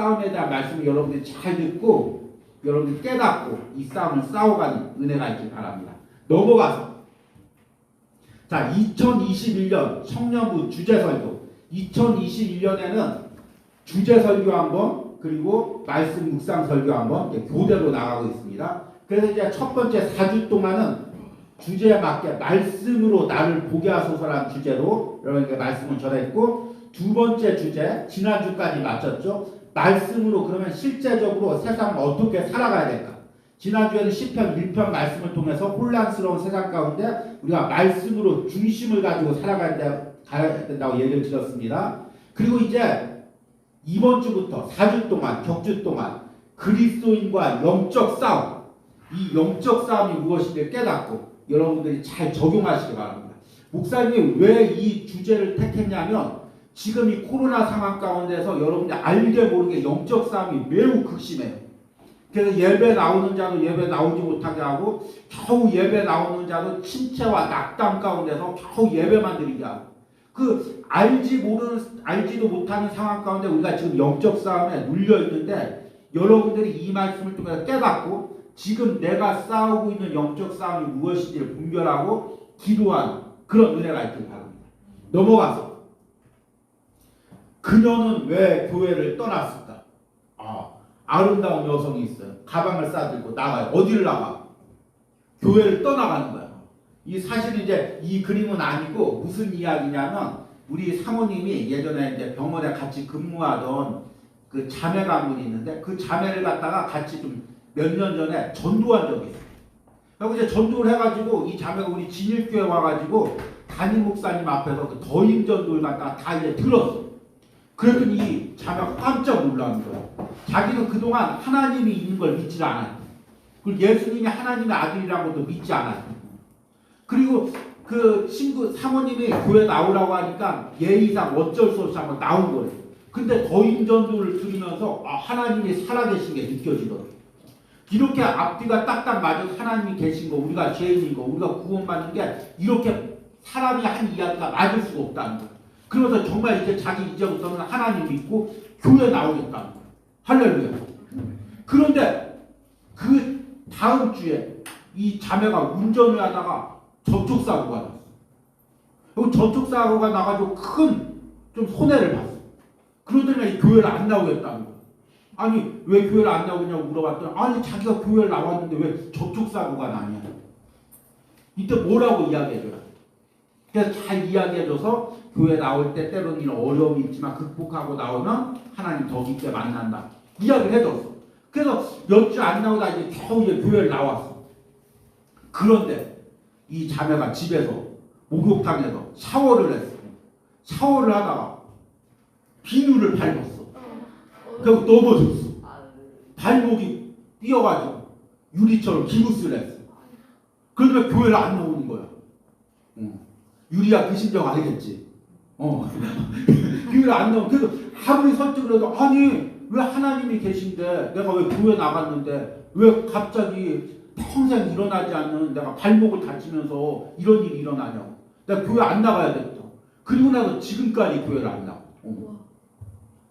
싸움에 대한 말씀을 여러분들이 잘 듣고 여러분들이 깨닫고 이 싸움을 싸워가는 은혜가 있길 바랍니다. 넘어가서 자 2021년 청년부 주제설교 2021년에는 주제설교 한번 그리고 말씀 묵상 설교 한번 교대로 나가고 있습니다. 그래서 이제 첫 번째 4주 동안은 주제에 맞게 말씀으로 나를 보게 하소서라는 주제로 여러분에게 말씀을 전했고 두 번째 주제 지난주까지 마쳤죠. 말씀으로 그러면 실제적으로 세상을 어떻게 살아가야 될까. 지난주에는 시편 1편 말씀을 통해서 혼란스러운 세상 가운데 우리가 말씀으로 중심을 가지고 살아가야 된다고 얘기를 드렸습니다. 그리고 이제 이번 주부터 4주 동안 격주 동안 그리스도인과 영적 싸움 이 영적 싸움이 무엇인지 깨닫고 여러분들이 잘 적용하시기 바랍니다. 목사님이 왜 이 주제를 택했냐면 지금 이 코로나 상황 가운데서 여러분들이 알게 모르게 영적 싸움이 매우 극심해요. 그래서 예배 나오는 자도 예배 나오지 못하게 하고 겨우 예배 나오는 자도 침체와 낙담 가운데서 겨우 예배만 드리게 하고 그 알지도 못하는 상황 가운데 우리가 지금 영적 싸움에 눌려 있는데 여러분들이 이 말씀을 통해서 깨닫고 지금 내가 싸우고 있는 영적 싸움이 무엇인지를 분별하고 기도하는 그런 은혜가 있길 바랍니다. 넘어가서 그녀는 왜 교회를 떠났을까? 아름다운 여성이 있어요. 가방을 싸들고 나가요. 어디를 나가? 교회를 떠나가는 거야. 이 사실 이제 이 그림은 아니고 무슨 이야기냐면 우리 사모님이 예전에 이제 병원에 같이 근무하던 그 자매가 한 분이 있는데 그 자매를 갖다가 같이 좀 몇 년 전에 전도한 적이 있어요. 그리고 이제 전도를 해가지고 이 자매가 우리 진일교회 와가지고 담임 목사님 앞에서 그 더임 전도를 갖다가 다 이제 들었어. 그랬더니 이 자매가 깜짝 놀라는 거야. 자기는 그동안 하나님이 있는 걸 믿지 않아요. 그리고 예수님이 하나님의 아들이라는 것도 믿지 않아요. 그리고 그 친구 사모님이 교회 나오라고 하니까 예의상 어쩔 수 없이 한번 나온 거예요. 근데 더임 전도를 들으면서 하나님이 살아계신 게 느껴지더라고요. 이렇게 앞뒤가 딱딱 맞아서 하나님이 계신 거, 우리가 죄인인 거, 우리가 구원받는 게 이렇게 사람이 한 이야기가 맞을 수가 없다는 거예요. 그러면서 정말 이제 자기 이제부터는 하나님 믿고 교회 나오겠다는 거예요. 할렐루야. 그런데 그 다음 주에 이 자매가 운전을 하다가 접촉사고가 났어. 그리고 접촉사고가 나가지고 큰 좀 손해를 봤어. 그러더니 이 교회를 안 나오겠다는 거예요. 아니 왜 교회를 안 나오냐고 물어봤더니 아니 자기가 교회를 나왔는데 왜 접촉사고가 나냐. 이때 뭐라고 이야기해줘야 돼. 그래서 잘 이야기해줘서 교회 나올 때 때로는 어려움이 있지만 극복하고 나오면 하나님 더 깊게 만난다. 이야기를 해줬어. 그래서 몇 주 안 나오다 이제 겨우 이제 교회를 나왔어. 그런데 이 자매가 집에서 목욕탕에서 샤워를 했어. 샤워를 하다가 비누를 밟았어. 그리고 넘어졌어. 발목이 삐어가지고 유리처럼 기부스를 했어. 그러면 교회를 안 나오는 거야. 유리야 그 심정 알겠지? 교회를 안 나오고 그래서 아무리 설득을 해도 아니 왜 하나님이 계신데 내가 왜 교회 나갔는데 왜 갑자기 평생 일어나지 않는 내가 발목을 다치면서 이런 일이 일어나냐고. 내가 교회 안 나가야 되겠다. 그리고 나서 지금까지 교회를 안 나가.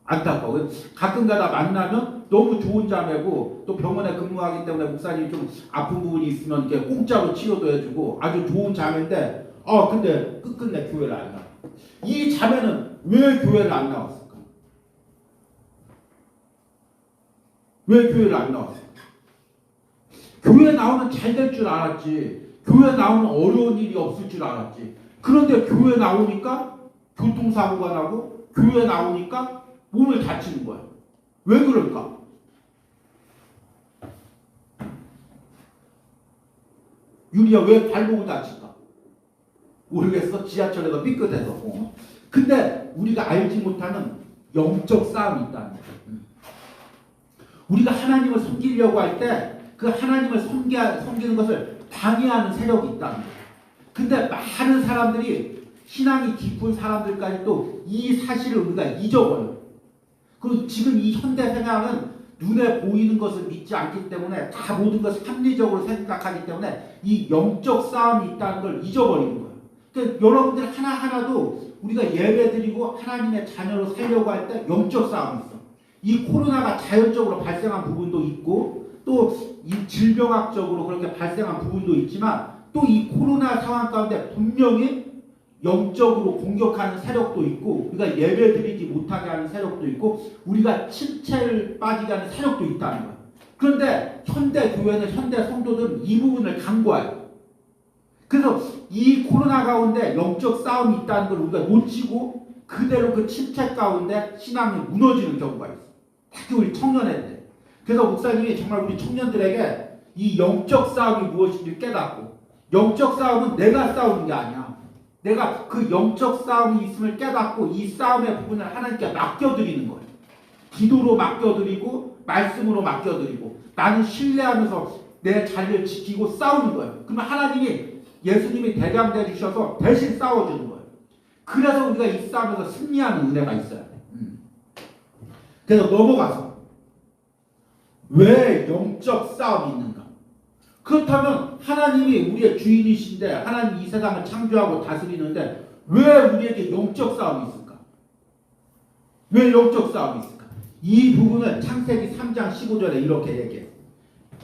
안타까워. 가끔가다 만나면 너무 좋은 자매고 또 병원에 근무하기 때문에 목사님이 좀 아픈 부분이 있으면 이렇게 공짜로 치료도 해주고 아주 좋은 자매인데 근데 끝끝내 교회를 안 나와. 이 자매는 왜 교회를 안 나왔을까? 왜 교회를 안 나왔을까? 교회 나오면 잘 될 줄 알았지. 교회 나오면 어려운 일이 없을 줄 알았지. 그런데 교회 나오니까 교통사고가 나고 교회 나오니까 몸을 다치는 거야. 왜 그럴까? 유리야 왜 발목을 다칠까? 모르겠어. 지하철에서 삐끗해서. 근데 우리가 알지 못하는 영적 싸움이 있다는 거야. 우리가 하나님을 섬기려고 할 때 그 하나님을 섬기는 것을 방해하는 세력이 있다는 거야. 근데 많은 사람들이 신앙이 깊은 사람들까지도 이 사실을 우리가 잊어버려. 그리고 지금 이 현대 생활은 눈에 보이는 것을 믿지 않기 때문에 다 모든 것을 합리적으로 생각하기 때문에 이 영적 싸움이 있다는 걸 잊어버리는 거예요. 그러니까 여러분들 하나하나도 우리가 예배드리고 하나님의 자녀로 살려고 할 때 영적 싸움이 있어. 이 코로나가 자연적으로 발생한 부분도 있고 또 이 질병학적으로 그렇게 발생한 부분도 있지만 또 이 코로나 상황 가운데 분명히 영적으로 공격하는 세력도 있고 우리가 예배드리지 못하게 하는 세력도 있고 우리가 침체를 빠지게 하는 세력도 있다는 거예요. 그런데 현대 교회는 현대 성도들은 이 부분을 간과해요. 그래서 이 코로나 가운데 영적 싸움이 있다는 걸 우리가 놓치고 그대로 그 침체 가운데 신앙이 무너지는 경우가 있어요. 특히 우리 청년애들. 그래서 목사님이 정말 우리 청년들에게 이 영적 싸움이 무엇인지 깨닫고 영적 싸움은 내가 싸우는 게 아니야. 내가 그 영적 싸움이 있음을 깨닫고 이 싸움의 부분을 하나님께 맡겨드리는 거예요. 기도로 맡겨드리고 말씀으로 맡겨드리고 나는 신뢰하면서 내 자리를 지키고 싸우는 거예요. 그러면 하나님이 예수님이 대장돼 주셔서 대신 싸워주는 거예요. 그래서 우리가 이 싸움에서 승리하는 은혜가 있어야 돼. 그래서 넘어가서 왜 영적 싸움이 있는가? 그렇다면 하나님이 우리의 주인이신데 하나님이 이 세상을 창조하고 다스리는데 왜 우리에게 영적 싸움이 있을까? 왜 영적 싸움이 있을까? 이 부분을 창세기 3장 15절에 이렇게 얘기해요.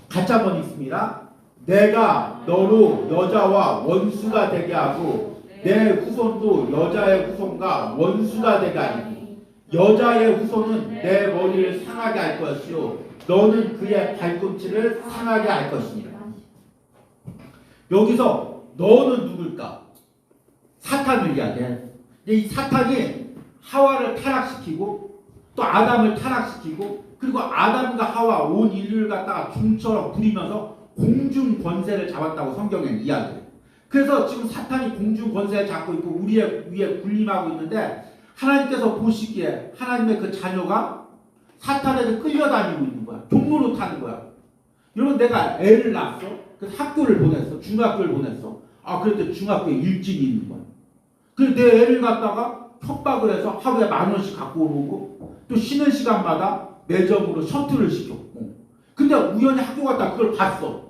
같이 한번 읽습니다. 내가 너로 여자와 원수가 되게 하고 내 후손도 여자의 후손과 원수가 되게 하리니 여자의 후손은 내 머리를 상하게 할 것이요 너는 그의 발꿈치를 상하게 할 것이니라. 여기서 너는 누굴까? 사탄을 이야기해. 이 사탄이 하와를 타락시키고 또 아담을 타락시키고 그리고 아담과 하와 온 인류를 갖다가 종처럼 부리면서 공중 권세를 잡았다고 성경에는 이야기해요. 그래서 지금 사탄이 공중 권세를 잡고 있고 우리의 위에 군림하고 있는데 하나님께서 보시기에 하나님의 그 자녀가 사탄에게 끌려다니고 있는 거야. 종로로 타는 거야. 여러분 내가 애를 낳았어. 그래서 학교를 보냈어. 중학교를 보냈어. 그런데 중학교에 일진이 있는 거야. 그래서 내 애를 갖다가 협박을 해서 하루에 10,000원씩 갖고 오고 또 쉬는 시간마다 매점으로 셔틀을 시켜. 근데 우연히 학교 갔다 그걸 봤어.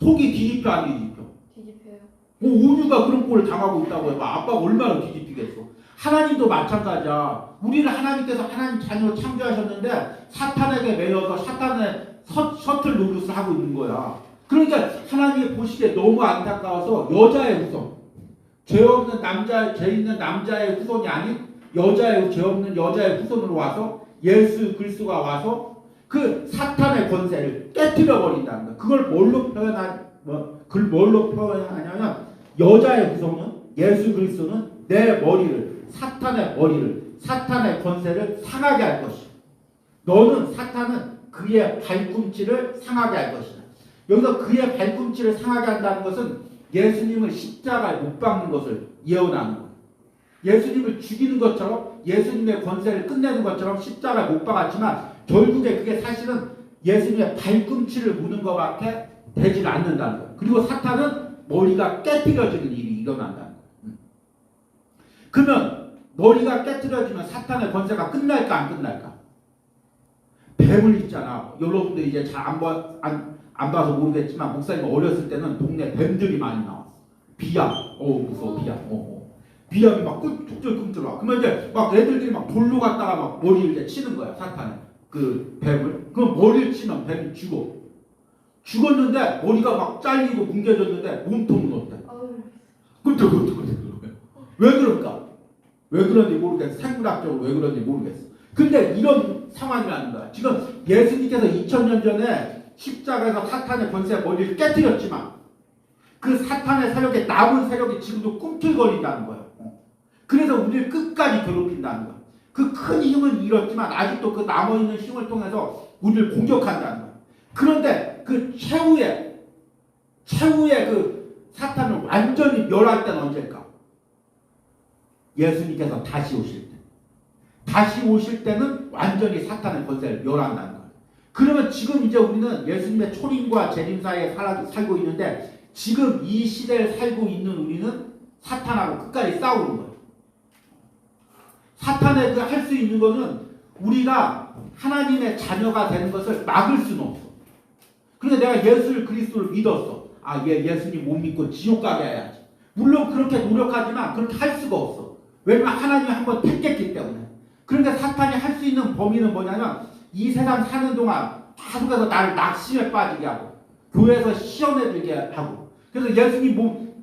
속이 뒤집혀 안 뒤집혀? 뒤집혀요. 온유가 그런 꼴을 당하고 있다고 해봐. 아빠가 얼마나 뒤집히겠어. 하나님도 마찬가지야. 우리를 하나님께서 하나님 자녀로 창조하셨는데 사탄에게 매여서 사탄의 셔틀 노릇을 하고 있는 거야. 그러니까 하나님이 보시기에 너무 안타까워서 여자의 후손, 죄 없는 남자, 죄 있는 남자의 후손이 아닌 여자의 죄 없는 여자의 후손으로 와서 예수 그리스도가 와서 그 사탄의 권세를 깨뜨려 버린다는 거야. 그걸 뭘로 표현하냐면 여자의 후손은 예수 그리스도는 내 머리를 사탄의 권세를 상하게 할 것이야. 너는 사탄은 그의 발꿈치를 상하게 할 것이다. 여기서 그의 발꿈치를 상하게 한다는 것은 예수님을 십자가에 못 박는 것을 예언하는 거예요. 예수님을 죽이는 것처럼 예수님의 권세를 끝내는 것처럼 십자가에 못 박았지만 결국에 그게 사실은 예수님의 발꿈치를 무는 것밖에 되질 않는다는 거예요. 그리고 사탄은 머리가 깨뜨려지는 일이 일어난다는 거예요. 그러면 머리가 깨뜨려지면 사탄의 권세가 끝날까 안 끝날까? 뱀을 있잖아. 여러분들 이제 잘 안 봐서 모르겠지만 목사님 어렸을 때는 동네 뱀들이 많이 나왔어. 비암. 무서워 비암. 비암이 막 꿈틀꿈틀 와. 그러면 이제 막 애들끼리 막 돌로 갔다가 막 머리를 이제 치는 거야. 사탄에. 그 뱀을. 그럼 머리를 치면 뱀이 죽어. 죽었는데 머리가 막 잘리고 뭉개졌는데 몸통은 어때? 꿈틀꿈틀. 왜 그럴까? 왜 그런지 모르겠어. 생물학적으로 왜 그런지 모르겠어. 근데 이런 상황이라는 거야. 지금 예수님께서 2000년 전에 십자가에서 사탄의 권세의 머리를 깨뜨렸지만 그 사탄의 세력에 남은 세력이 지금도 꿈틀거린다는 거예요. 그래서 우리를 끝까지 괴롭힌다는 거예요. 그 큰 힘은 잃었지만 아직도 그 남아있는 힘을 통해서 우리를 공격한다는 거예요. 그런데 그 최후의 그 사탄을 완전히 멸할 때는 언제일까? 예수님께서 다시 오실 때. 다시 오실 때는 완전히 사탄의 권세를 멸한다는 거예요. 그러면 지금 이제 우리는 예수님의 초림과 재림 사이에 살고 있는데 지금 이 시대에 살고 있는 우리는 사탄하고 끝까지 싸우는 거예요. 사탄에 할 수 있는 거는 우리가 하나님의 자녀가 되는 것을 막을 수는 없어. 그런데 내가 예수 그리스도를 믿었어. 예수님 못 믿고 지옥 가게 해야지. 물론 그렇게 노력하지만 그렇게 할 수가 없어. 왜냐면 하나님이 한번 택했기 때문에. 그러니까 사탄이 할 수 있는 범위는 뭐냐면 이 세상 사는 동안 계속해서 나를 낙심에 빠지게 하고 교회에서 시험해들게 하고 그래서 예수님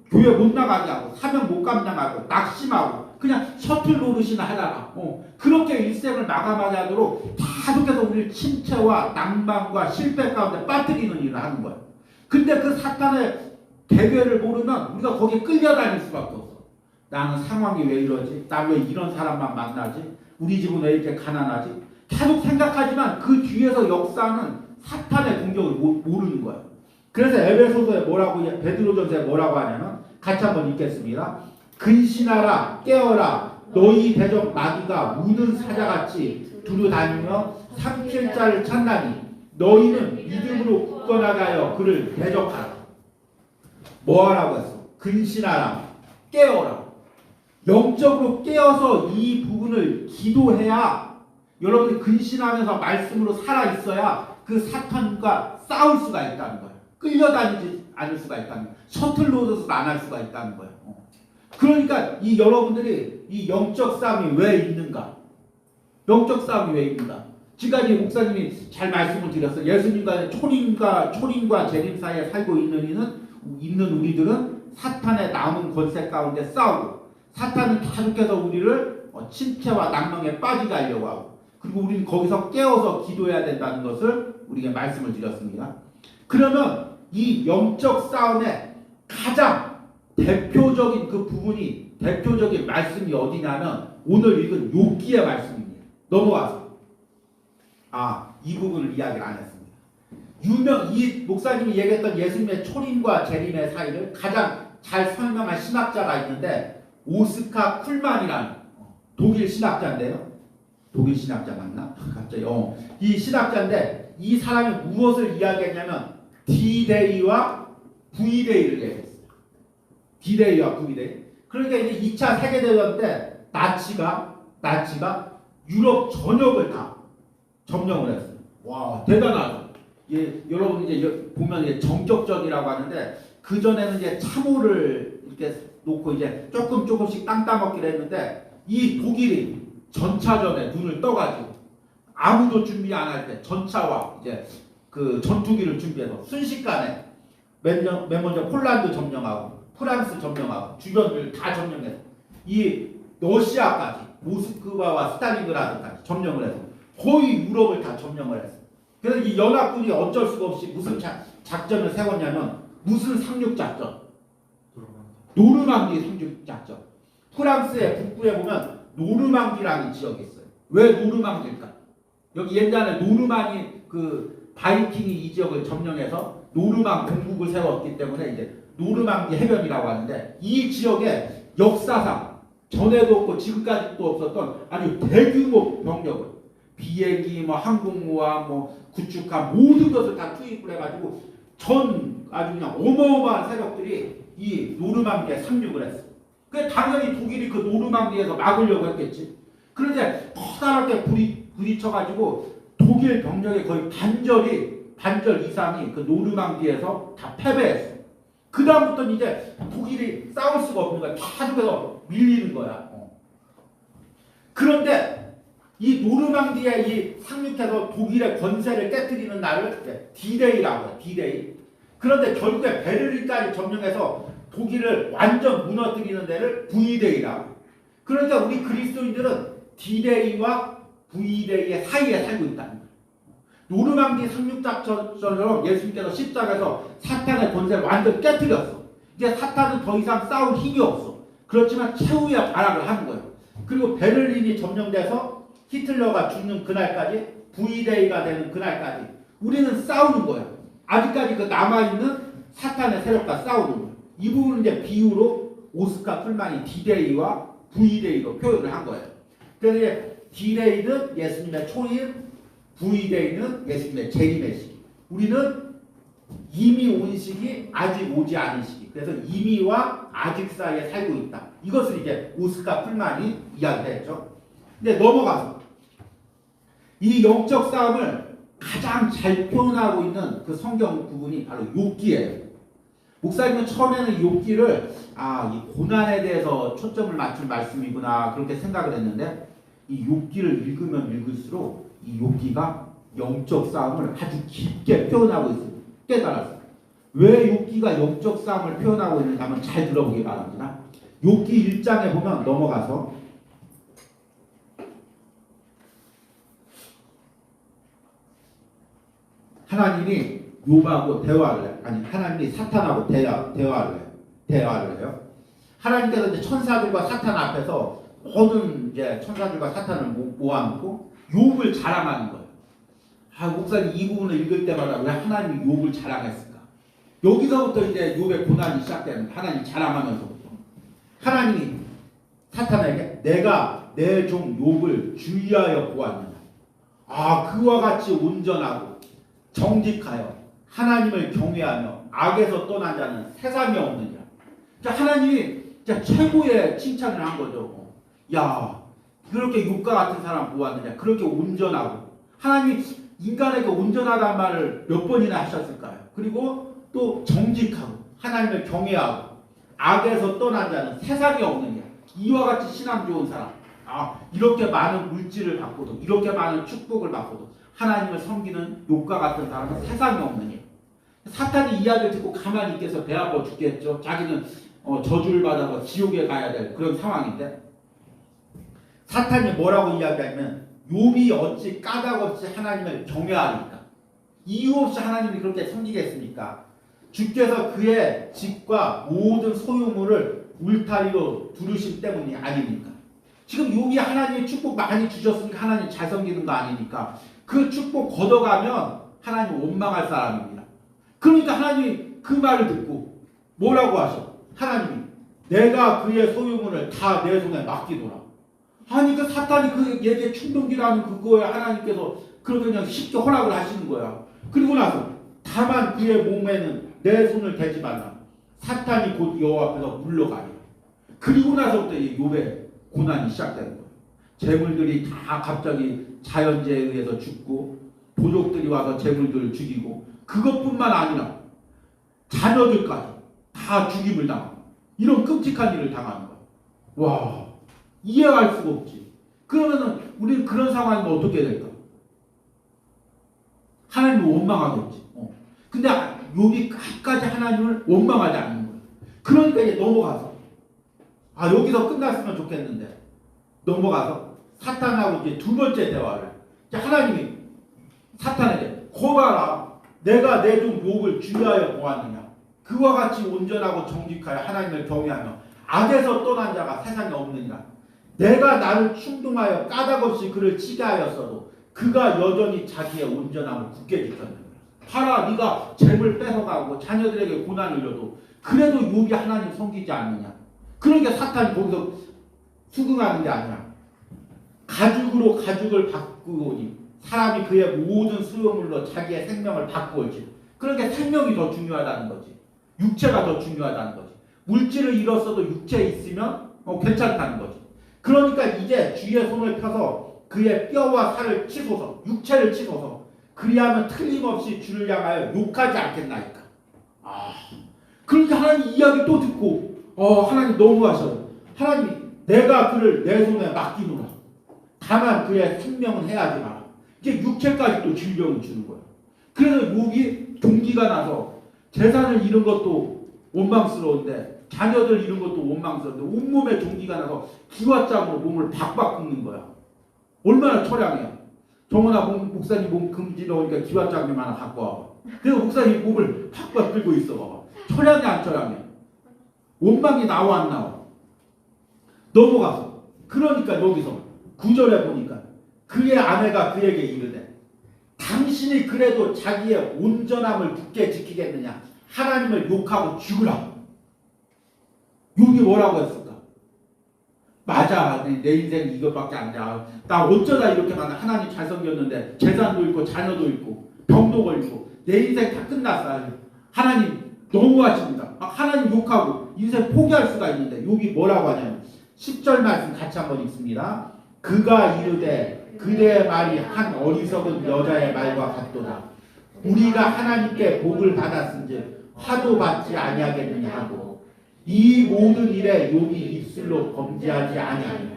교회 못 나가게 하고 사명 못 감당하고 낙심하고 그냥 셔틀 노릇이나 하다가 그렇게 일생을 마감하게 하도록 계속해서 우리를 침체와 낭만과 실패 가운데 빠뜨리는 일을 하는 거예요. 근데 그 사탄의 대결을 모르면 우리가 거기에 끌려다닐 수밖에 없어. 나는 상황이 왜 이러지? 나 왜 이런 사람만 만나지? 우리 집은 왜 이렇게 가난하지? 계속 생각하지만 그 뒤에서 역사는 사탄의 공격을 모르는 거예요. 그래서 에베소서에 뭐라고 베드로전서에 뭐라고 하냐면 같이 한번 읽겠습니다. 근신하라 깨어라 너희 대적 마귀가 우는 사자같이 두루다니며 삼킬 자를 찾나니 너희는 믿음으로 굳건하게 하여 그를 대적하라. 뭐하라고 했어? 근신하라 깨어라. 영적으로 깨어서 이 부분을 기도해야 여러분이 근신하면서 말씀으로 살아있어야 그 사탄과 싸울 수가 있다는 거예요. 끌려다니지 않을 수가 있다는 거예요. 셔틀로드도 안 할 수가 있다는 거예요. 그러니까 이 여러분들이 이 영적 싸움이 왜 있는가? 영적 싸움이 왜 있는가? 지금까지 목사님이 잘 말씀을 드렸어요. 예수님과 초림과 재림 사이에 살고 있는 우리들은 사탄의 남은 권세 가운데 싸우고 사탄은 계속해서 우리를 침체와 낭망에 빠지게 하려고 하고 그리고 우리는 거기서 깨어서 기도해야 된다는 것을 우리에게 말씀을 드렸습니다. 그러면 이 영적 싸움의 가장 대표적인 그 부분이 대표적인 말씀이 어디냐면 오늘 읽은 욥기의 말씀입니다. 넘어가서 이 부분을 이야기를 안 했습니다. 이 목사님이 얘기했던 예수님의 초림과 재림의 사이를 가장 잘 설명한 신학자가 있는데 오스카 쿨만이라는 독일 신학자인데요. 독일 신학자 맞나? 갑자기 이 신학자인데 이 사람이 무엇을 이야기했냐면 D-Day와 V-Day를 얘기했어요. D-Day와 V-Day. 그러니까 이제 2차 세계대전 때 나치가 유럽 전역을 다 점령을 했어요. 와 대단하죠. 여러분 이제 보면 정격전이라고 하는데 그 전에는 이제 참호를 이렇게 놓고 이제 조금씩 땅 따먹기를 했는데 이 독일이 전차전에 눈을 떠가지고 아무도 준비 안 할 때 전차와 이제 그 전투기를 준비해서 순식간에 맨 먼저 폴란드 점령하고 프랑스 점령하고 주변을 다 점령해서 이 러시아까지 모스크바와 스탈린그라드까지 점령을 해서 거의 유럽을 다 점령을 했어요. 그래서 이 연합군이 어쩔 수가 없이 무슨 작전을 세웠냐면 무슨 상륙작전? 노르망디 상륙작전. 프랑스의 북부에 보면 노르망디라는 지역이 있어요. 왜 노르망디일까? 여기 옛날에 노르망이 그 바이킹이 이 지역을 점령해서 노르망 공국을 세웠기 때문에 이제 노르망디 해변이라고 하는데 이 지역에 역사상 전에도 없고 지금까지도 없었던 아주 대규모 병력을 비행기, 항공모함, 구축함 모든 것을 다 투입을 해가지고 아주 그냥 어마어마한 세력들이 이 노르망디에 상륙을 했어. 그 당연히 독일이 그 노르망디에서 막으려고 했겠지. 그런데 커다랗게 부딪혀가지고 독일 병력의 거의 반절 이상이 그 노르망디에서 다 패배했어. 그 다음부터는 이제 독일이 싸울 수가 없는 거야. 계속해서 밀리는 거야. 그런데 이 노르망디에 이 상륙해서 독일의 권세를 깨뜨리는 날을 D-Day라고 해요. D-Day. 그런데 결국에 베를린까지 점령해서 독일을 완전 무너뜨리는 데를 V-Day라고. 그러니까 우리 그리스도인들은 D-Day와 V-Day의 사이에 살고 있다는 거예요. 노르망디 상륙작전처럼 예수님께서 십자가에서 사탄의 권세를 완전 깨뜨렸어. 이제 사탄은 더 이상 싸울 힘이 없어. 그렇지만 최후의 발악을 하는 거예요. 그리고 베를린이 점령돼서 히틀러가 죽는 그날까지 V-Day가 되는 그날까지 우리는 싸우는 거예요. 아직까지 그 남아있는 사탄의 세력과 싸우는 거예요. 이 부분은 이제 비유로 오스카 풀만이 D-Day와 V-Day로 표현을 한 거예요. 그래서 이제 D-Day는 예수님의 초임, V-Day는 예수님의 재림의 시기. 우리는 이미 온 시기, 아직 오지 않은 시기. 그래서 이미와 아직 사이에 살고 있다. 이것을 이제 오스카 풀만이 이야기했죠. 근데 넘어가서 이 영적 싸움을 가장 잘 표현하고 있는 그 성경 부분이 바로 욥기예요. 목사님은 처음에는 욥기를 이 고난에 대해서 초점을 맞춘 말씀이구나 그렇게 생각을 했는데 이 욥기를 읽으면 읽을수록 이 욥기가 영적 싸움을 아주 깊게 표현하고 있습니다. 깨달았어요. 왜 욥기가 영적 싸움을 표현하고 있는지 한번 잘 들어보기 바랍니다. 욥기 1장에 보면 넘어가서 하나님이 욥하고 대화를 해요. 아니 하나님이 사탄하고 대화를 해요. 하나님께서 이제 천사들과 사탄 앞에서 모든 이제 천사들과 사탄을 모아놓고 욥을 자랑하는 거예요. 목사님 이 부분을 읽을 때마다 왜 하나님이 욥을 자랑했을까? 여기서부터 이제 욥의 고난이 시작되는 하나님 자랑하면서부터 하나님이 사탄에게 내가 내 종 욥을 주의하여 보았느냐. 그와 같이 온전하고 정직하여 하나님을 경외하며 악에서 떠난 자는 세상에 없느냐. 하나님이 최고의 칭찬을 한 거죠. 야, 그렇게 욥과 같은 사람 보았느냐. 그렇게 온전하고. 하나님이 인간에게 온전하다는 말을 몇 번이나 하셨을까요? 그리고 또 정직하고 하나님을 경외하고 악에서 떠난 자는 세상에 없느냐. 이와 같이 신앙 좋은 사람. 이렇게 많은 물질을 받고도 이렇게 많은 축복을 받고도 하나님을 섬기는 욥과 같은 사람은 세상에 없느냐. 사탄이 이야기를 듣고 가만히 있겠어. 배 아파 죽겠죠. 자기는 저주를 받아서 지옥에 가야 될 그런 상황인데 사탄이 뭐라고 이야기하냐면 욥이 어찌 까닭없이 하나님을 경외하니까. 이유 없이 하나님이 그렇게 섬기겠습니까? 주께서 그의 집과 모든 소유물을 울타리로 두르신 때문이 아닙니까? 지금 욥이 하나님의 축복 많이 주셨으니까 하나님 잘 섬기는 거 아닙니까? 그 축복 걷어가면 하나님 원망할 사람입니다. 그러니까 하나님이 그 말을 듣고 뭐라고 하셔? 하나님이 내가 그의 소유물을 다 내 손에 맡기노라. 아니 그 사탄이 그 얘기에 충동기라는 그거에 하나님께서 그렇게 그냥 쉽게 허락을 하시는 거야. 그리고 나서 다만 그의 몸에는 내 손을 대지 말라. 사탄이 곧 여호와 앞에서 물러가리라. 그리고 나서부터 이 욥의 고난이 시작되는 거예요. 재물들이 다 갑자기 자연재해에 의해서 죽고 도적들이 와서 재물들을 죽이고 그것뿐만 아니라 자녀들까지 다 죽임을 당하고 이런 끔찍한 일을 당하는 거예요. 와, 이해할 수가 없지. 그러면은 우리는 그런 상황이면 어떻게 될까? 하나님을 원망하겠지. 근데 욥이 끝까지 하나님을 원망하지 않는 거예요. 그러니까 이제 넘어가서 여기서 끝났으면 좋겠는데 넘어가서 사탄하고 이제 두 번째 대화를 하나님이 사탄에게 거봐라. 내가 내 종 욥을 주의하여 보았느냐. 그와 같이 온전하고 정직하여 하나님을 경외하며 악에서 떠난 자가 세상에 없느니라. 내가 나를 충동하여 까닭없이 그를 치게 하였어도 그가 여전히 자기의 온전함을 굳게 지켰느니라. 봐라, 네가 재물 뺏어가고 자녀들에게 고난을 줘도 그래도 욥이 하나님 섬기지 않느냐. 그러니까 사탄이 거기서 수긍하는 게 아니라 가죽으로 가죽을 바꾸오니 사람이 그의 모든 수요물로 자기의 생명을 바꾸었지. 그러니까 생명이 더 중요하다는 거지. 육체가 더 중요하다는 거지. 물질을 잃었어도 육체에 있으면 괜찮다는 거지. 그러니까 이제 주의 손을 펴서 그의 뼈와 살을 치소서, 육체를 치소서. 그리하면 틀림없이 주를 향하여 욕하지 않겠나이까. 그러니까 하나님 이야기 또 듣고 하나님 너무하셔요. 하나님이 내가 그를 내 손에 맡기노라. 다만 그의 생명은 해하지 마라. 이제 육체까지 또 질병을 주는 거예요. 그래서 욥이 동기가 나서 재산을 잃은 것도 원망스러운데 자녀들 잃은 것도 원망스러운데 온몸에 종기가 나서 기와장으로 몸을 박박 긁는 거야. 얼마나 처량해요. 정원아 목사님 몸 금지러우니까 기와장님 하나 갖고 와봐. 그래서 목사님 몸을 박박 긁고 있어 봐봐. 처량해 안 처량해? 원망이 나와 안 나와? 넘어가서 그러니까 여기서 9절에 보니까 그의 아내가 그에게 이르되 당신이 그래도 자기의 온전함을 굳게 지키겠느냐. 하나님을 욕하고 죽으라. 욥이 뭐라고 했을까? 맞아, 내 인생 이것밖에 안 돼. 나 어쩌다 이렇게 많아. 하나님 잘 섬겼는데 재산도 있고 자녀도 있고 병도 걸리고 내 인생 다 끝났어. 하나님 너무하십니다. 하나님 욕하고 인생 포기할 수가 있는데 욥이 뭐라고 하냐면 10절 말씀 같이 한번 읽습니다. 그가 이르되 그대의 말이 한 어리석은 여자의 말과 같도다. 우리가 하나님께 복을 받았은즉 화도 받지 아니하겠느냐 하고 이 모든 일에 욥이 입술로 범죄하지 아니하니라.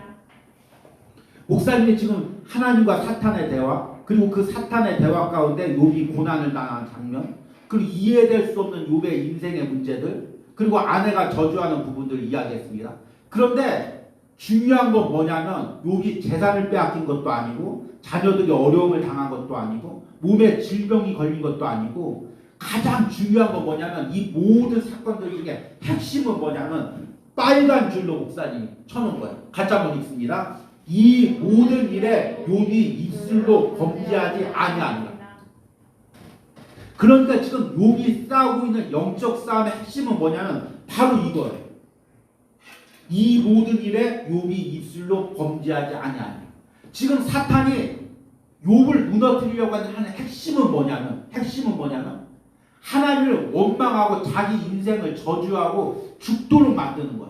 목사님이 지금 하나님과 사탄의 대화, 그리고 그 사탄의 대화 가운데 욥이 고난을 당한 장면, 그리고 이해될 수 없는 욥의 인생의 문제들, 그리고 아내가 저주하는 부분들을 이야기했습니다. 그런데 중요한 건 뭐냐면 욥이 재산을 빼앗긴 것도 아니고 자녀들이 어려움을 당한 것도 아니고 몸에 질병이 걸린 것도 아니고 가장 중요한 건 뭐냐면 이 모든 사건들 중에 핵심은 뭐냐면 빨간 줄로 목사님이 쳐놓은 거예요. 같이 한번 읽습니다. 이 모든 일에 욥이 입술로 범죄하지 아니하니라. 그러니까 지금 욥이 싸우고 있는 영적 싸움의 핵심은 뭐냐면 바로 이거예요. 이 모든 일에 욥이 입술로 범죄하지 아니하니라. 지금 사탄이 욥을 무너뜨리려고 하는 핵심은 뭐냐면 하나님을 원망하고 자기 인생을 저주하고 죽도록 만드는 거예요.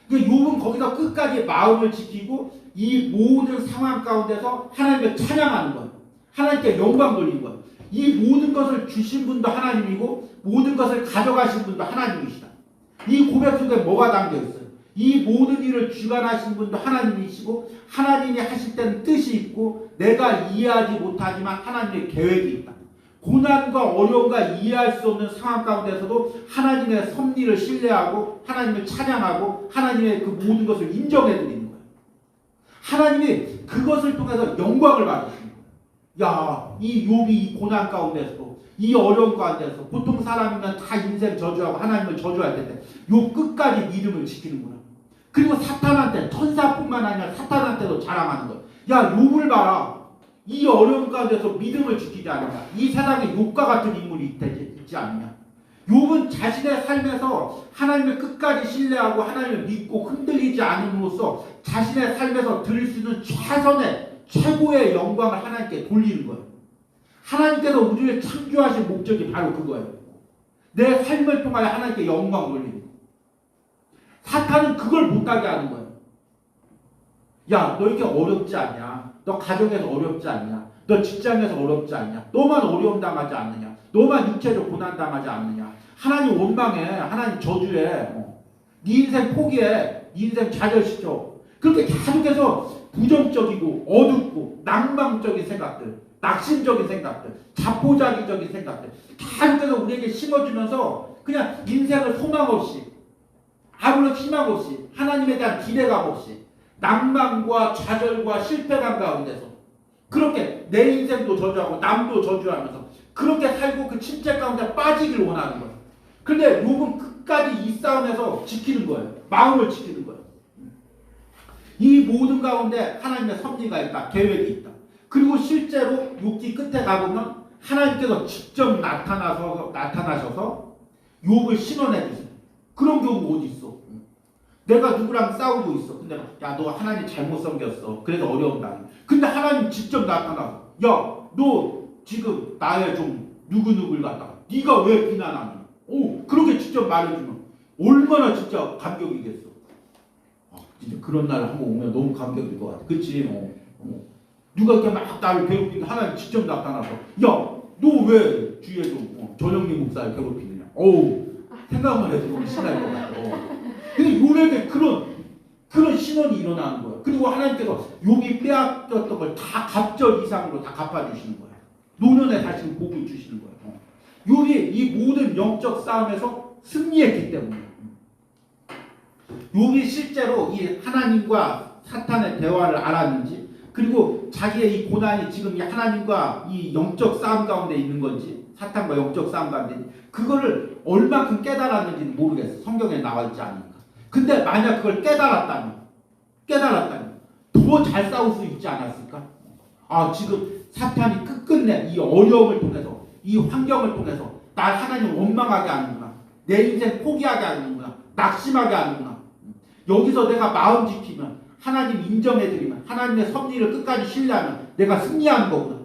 그러니까 욥은 거기서 끝까지 마음을 지키고 이 모든 상황 가운데서 하나님을 찬양하는 거예요. 하나님께 영광 돌리는 거예요. 이 모든 것을 주신 분도 하나님이고 모든 것을 가져가신 분도 하나님이시다. 이 고백 속에 뭐가 담겨 있어요? 이 모든 일을 주관하신 분도 하나님이시고 하나님이 하실 때는 뜻이 있고 내가 이해하지 못하지만 하나님의 계획이 있다. 고난과 어려움과 이해할 수 없는 상황 가운데서도 하나님의 섭리를 신뢰하고 하나님을 찬양하고 하나님의 그 모든 것을 인정해 드리는 거예요. 하나님이 그것을 통해서 영광을 받으시는 거예요. 야, 이 욥이 이 고난 가운데서도 이 어려움 가운데서 보통 사람이면 다 인생 저주하고 하나님을 저주할 텐데 욥 끝까지 믿음을 지키는구나. 그리고 사탄한테 천사뿐만 아니라 사탄한테도 자랑하는 거예요. 야, 욥을 봐라. 이 어려움 가운데서 믿음을 지키지 않느냐. 이 세상에 욥과 같은 인물이 있지 않느냐. 욥은 자신의 삶에서 하나님을 끝까지 신뢰하고 하나님을 믿고 흔들리지 않음으로써 자신의 삶에서 드릴 수 있는 최고의 영광을 하나님께 돌리는 거예요. 하나님께서 우리를 창조하신 목적이 바로 그거예요. 내 삶을 통하여 하나님께 영광 돌리는 거예요. 사탄은 그걸 못하게 하는 거예요. 야, 너 이렇게 어렵지 않냐? 너 가정에서 어렵지 않냐? 너 직장에서 어렵지 않냐? 너만 어려움 당하지 않느냐? 너만 육체적 고난 당하지 않느냐? 하나님 원망해. 하나님 저주해. 네 인생 포기해. 네 인생 좌절시켜. 그렇게 계속해서 부정적이고 어둡고 낭망적인 생각들, 낙심적인 생각들, 자포자기적인 생각들 계속해서 우리에게 심어주면서 그냥 인생을 소망 없이 아무런 희망 없이 하나님에 대한 기대감 없이 낭만과 좌절과 실패감 가운데서 그렇게 내 인생도 저주하고 남도 저주하면서 그렇게 살고 그 침체 가운데 빠지길 원하는 거예요. 그런데 욥은 끝까지 이 싸움에서 지키는 거예요. 마음을 지키는 거예요. 이 모든 가운데 하나님의 섭리가 있다. 계획이 있다. 그리고 실제로 욥기 끝에 가보면 하나님께서 직접 나타나셔서 욥을 신원해 주세요. 그런 경우 어디 있어? 내가 누구랑 싸우고 있어. 근데 야, 너 하나님 잘못 섬겼어. 그래서 어려움 당해. 근데 하나님 직접 나타나서 야, 너 지금 나의 좀 누구누구를 갖다가 네가 왜 비난하니? 오, 그렇게 직접 말해주면 얼마나 진짜 감격이겠어. 진짜 그런 날 한번 오면 너무 감격일 것 같아. 그치? 누가 이렇게 막 나를 괴롭히고 하나님 직접 나타나서 야, 너 왜 주위에서 전영민 목사를 괴롭히느냐? 생각만 해도 너무 신날 것 같아. 근데 욥에게 그런 신원이 일어나는 거예요. 그리고 하나님께서 욥이 빼앗겼던 걸 다 갑절 이상으로 다 갚아주시는 거예요. 노년에 다시 복을 주시는 거예요. 욥이 이 모든 영적 싸움에서 승리했기 때문에 욥이 실제로 이 하나님과 사탄의 대화를 알았는지 그리고 자기의 이 고난이 지금 이 하나님과 이 영적 싸움 가운데 있는 건지 사탄과 영적 싸움 가운데 그거를 얼마큼 깨달았는지는 모르겠어요. 성경에 나와 있지 않으니까. 근데 만약 그걸 깨달았다면 더 잘 싸울 수 있지 않았을까? 지금 사탄이 끝끝내 이 어려움을 통해서 이 환경을 통해서 날 하나님 원망하게 하는구나. 내 인생 포기하게 하는구나. 낙심하게 하는구나. 여기서 내가 마음 지키면 하나님 인정해드리면 하나님의 섭리를 끝까지 신뢰하면 내가 승리하는 거구나.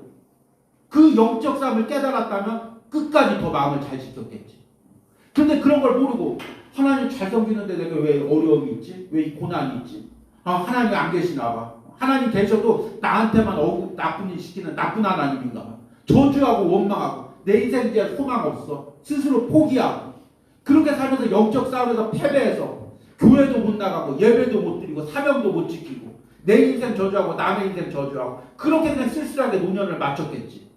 그 영적 싸움을 깨달았다면 끝까지 더 마음을 잘 지켰겠지. 그런데 그런 걸 모르고 하나님 잘 섬기는데 내가 왜 어려움이 있지? 왜 이 고난이 있지? 하나님이 안 계시나 봐. 하나님 계셔도 나한테만 나쁜 일 시키는 나쁜 하나님인가 봐. 저주하고 원망하고 내 인생 이제 소망 없어. 스스로 포기하고 그렇게 살면서 영적 싸움에서 패배해서 교회도 못 나가고 예배도 못 드리고 사명도 못 지키고 내 인생 저주하고 남의 인생 저주하고 그렇게 그냥 쓸쓸하게 노년을 마쳤겠지.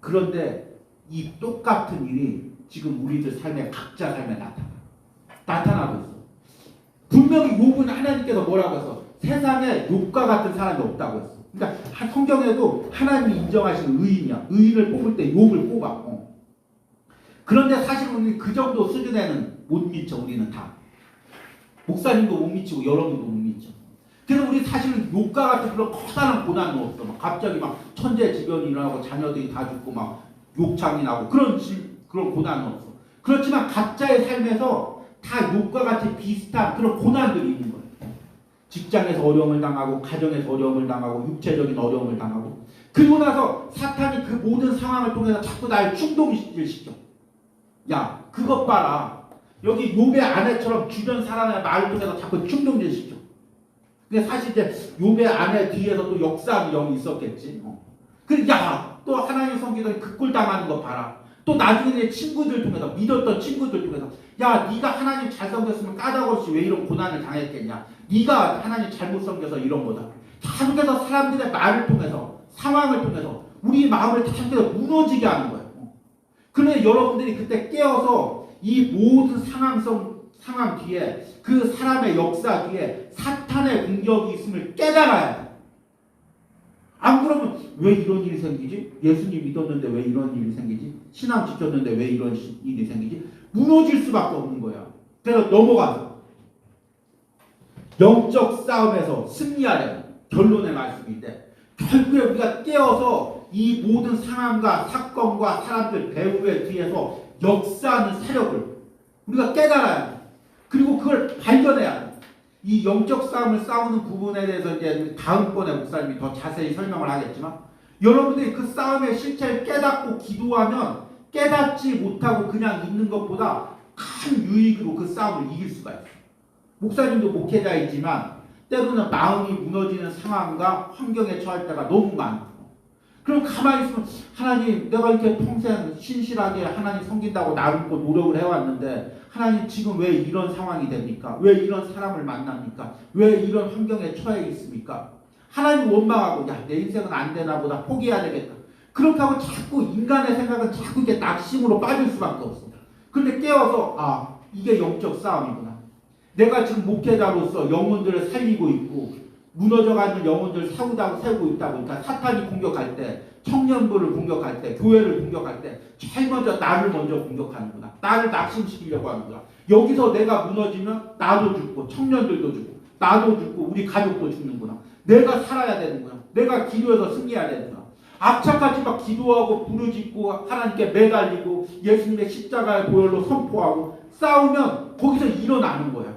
그런데 이 똑같은 일이 지금 우리들 삶에 각자 삶에 나타나고 있어. 분명히 욥은 하나님께서 뭐라고 해서 세상에 욥과 같은 사람이 없다고 했어. 그러니까 성경에도 하나님이 인정하시는 의인이야. 의인을 뽑을 때 욥을 뽑아. 그런데 사실 우리는 그 정도 수준에는 못 미쳐. 우리는 다. 목사님도 못 미치고 여러분도 못 미쳐. 그래서 우리 사실은 욥과 같은 그런 커다란 고난은 없어. 막 갑자기 막 천재지변이 일어나고 자녀들이 다 죽고 막 욕창이 나고 그런 고난은 없어. 그렇지만 각자의 삶에서 다 욥과 같이 비슷한 그런 고난들이 있는 거예요. 직장에서 어려움을 당하고 가정에서 어려움을 당하고 육체적인 어려움을 당하고 그리고 나서 사탄이 그 모든 상황을 통해서 자꾸 날 충동시켜. 야 그것 봐라. 여기 욥의 아내처럼 주변 사람의 말을 통해서 자꾸 충동시켜. 근데 사실 이제 욥의 아내 뒤에서 또 역사하는 영이 있었겠지. 그래 야또 하나님 섬기더니 그 꼴 당하는 거 봐라. 또 나중에 내 친구들 통해서 믿었던 친구들 통해서 야 네가 하나님 잘 섬겼으면 까닭없이 왜 이런 고난을 당했겠냐. 네가 하나님 잘못 섬겨서 이런 거다. 계속해서 사람들의 말을 통해서 상황을 통해서 우리 마음을 계속해서 무너지게 하는 거예요. 그런데 여러분들이 그때 깨어서 이 모든 상황 뒤에 그 사람의 역사 뒤에 사탄의 공격이 있음을 깨달아야 돼. 안 그러면 왜 이런 일이 생기지? 예수님 믿었는데 왜 이런 일이 생기지? 신앙 지켰는데 왜 이런 일이 생기지? 무너질 수밖에 없는 거야. 그래서 넘어가서 영적 싸움에서 승리하려는 결론의 말씀인데 결국에 우리가 깨어서 이 모든 상황과 사건과 사람들 배후의 뒤에서 역사하는 세력을 우리가 깨달아야 돼. 그리고 그걸 발견해야 돼. 이 영적 싸움을 싸우는 부분에 대해서 이제 다음번에 목사님이 더 자세히 설명을 하겠지만 여러분들이 그 싸움의 실체를 깨닫고 기도하면 깨닫지 못하고 그냥 있는 것보다 큰 유익으로 그 싸움을 이길 수가 있어요. 목사님도 목회자이지만 때로는 마음이 무너지는 상황과 환경에 처할 때가 너무 많고 그럼 가만히 있으면 하나님 내가 이렇게 평생 신실하게 하나님 섬긴다고 나름껏 노력을 해왔는데 하나님 지금 왜 이런 상황이 됩니까? 왜 이런 사람을 만납니까? 왜 이런 환경에 처해 있습니까? 하나님 원망하고 야 내 인생은 안 되나 보다 포기해야 되겠다. 그렇게 하고 자꾸 인간의 생각은 자꾸 이렇게 낙심으로 빠질 수밖에 없어. 그런데 깨어서 아 이게 영적 싸움이구나. 내가 지금 목회자로서 영혼들을 살리고 있고 무너져가는 영혼들을 세우고 있다 보니까 사탄이 공격할 때 청년부를 공격할 때 교회를 공격할 때 제일 먼저 나를 먼저 공격하는구나. 나를 낙심시키려고 하는구나. 여기서 내가 무너지면 나도 죽고 청년들도 죽고 나도 죽고 우리 가족도 죽는구나. 내가 살아야 되는구나. 내가 기도해서 승리해야 되는구나. 악착같이 막 기도하고 부르짖고 하나님께 매달리고 예수님의 십자가의 보혈로 선포하고 싸우면 거기서 일어나는 거야.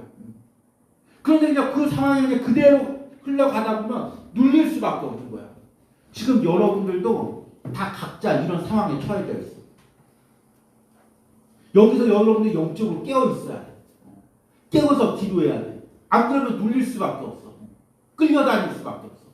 그런데 그냥 그 상황에 그대로 흘러가다 보면 눌릴 수밖에 없는 거야. 지금 여러분들도 다 각자 이런 상황에 처해져 있어. 여기서 여러분들이 영적으로 깨어 있어야 돼. 깨어서 기도해야 돼. 안 그러면 눌릴 수밖에 없어. 끌려다닐 수밖에 없어.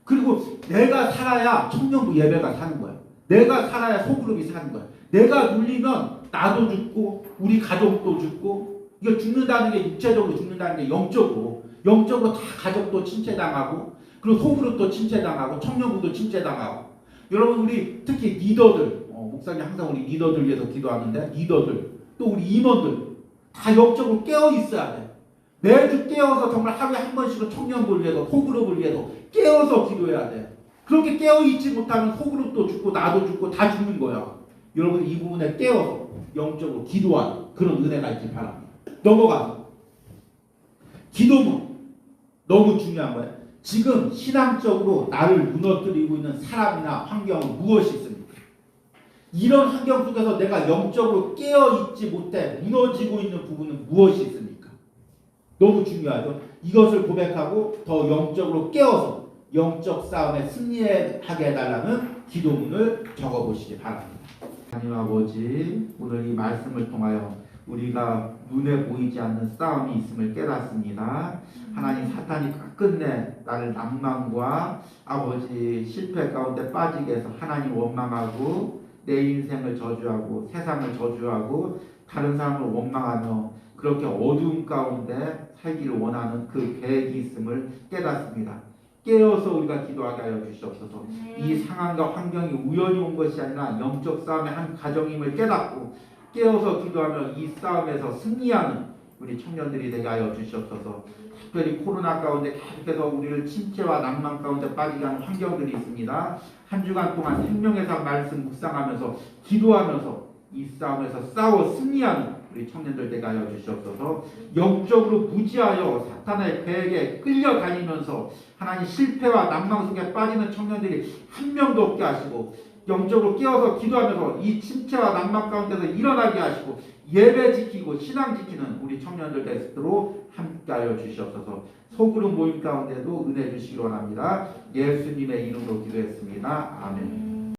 그리고 내가 살아야 청년부 예배가 사는 거야. 내가 살아야 소그룹이 사는 거야. 내가 눌리면 나도 죽고 우리 가족도 죽고 이거 죽는다는 게 육체적으로 죽는다는 게 영적으로 다 가족도 침체당하고 그리고 소그룹도 침체당하고 청년부도 침체당하고 여러분 우리 특히 리더들 목사님 항상 우리 리더들 위해서 기도하는데 리더들 또 우리 임원들 다 영적으로 깨어 있어야 돼. 매주 깨어서 정말 하루에 한 번씩은 청년부를 위해서 소그룹을 위해서 깨어서 기도해야 돼. 그렇게 깨어 있지 못하면 소그룹도 죽고 나도 죽고 다 죽는 거야. 여러분 이 부분에 깨어서 영적으로 기도하는 그런 은혜가 있길 바랍니다. 넘어가서 기도문 너무 중요한 거예요. 지금 신앙적으로 나를 무너뜨리고 있는 사람이나 환경은 무엇이 있습니까? 이런 환경 속에서 내가 영적으로 깨어있지 못해 무너지고 있는 부분은 무엇이 있습니까? 너무 중요하죠. 이것을 고백하고 더 영적으로 깨어서 영적 싸움에 승리하게 해달라는 기도문을 적어보시기 바랍니다. 하나님 아버지 오늘 이 말씀을 통하여 우리가 눈에 보이지 않는 싸움이 있음을 깨닫습니다. 하나님 사탄이 끝내 나를 낭만과 아버지 실패 가운데 빠지게 해서 하나님 원망하고 내 인생을 저주하고 세상을 저주하고 다른 사람을 원망하며 그렇게 어두움 가운데 살기를 원하는 그 계획이 있음을 깨닫습니다. 깨어서 우리가 기도하게 하여 주시옵소서. 이 상황과 환경이 우연히 온 것이 아니라 영적 싸움의 한 과정임을 깨닫고 깨어서 기도하며 이 싸움에서 승리하는 우리 청년들이 되게 하여 주시옵소서. 특별히 코로나 가운데 계속해서 우리를 침체와 낭만 가운데 빠지게 하는 환경들이 있습니다. 한 주간 동안 생명의 산 말씀 묵상하면서 기도하면서 이 싸움에서 싸워 승리하는 우리 청년들 되게 하여 주시옵소서. 영적으로 무지하여 사탄의 배에게 끌려다니면서 하나님 실패와 낭망 속에 빠지는 청년들이 한 명도 없게 하시고 영적으로 깨어서 기도하면서 이 침체와 낭만 가운데서 일어나게 하시고 예배 지키고 신앙 지키는 우리 청년들 되도록 함께하여 주시옵소서. 소그룹 모임 가운데도 은혜 주시기 원합니다. 예수님의 이름으로 기도했습니다. 아멘.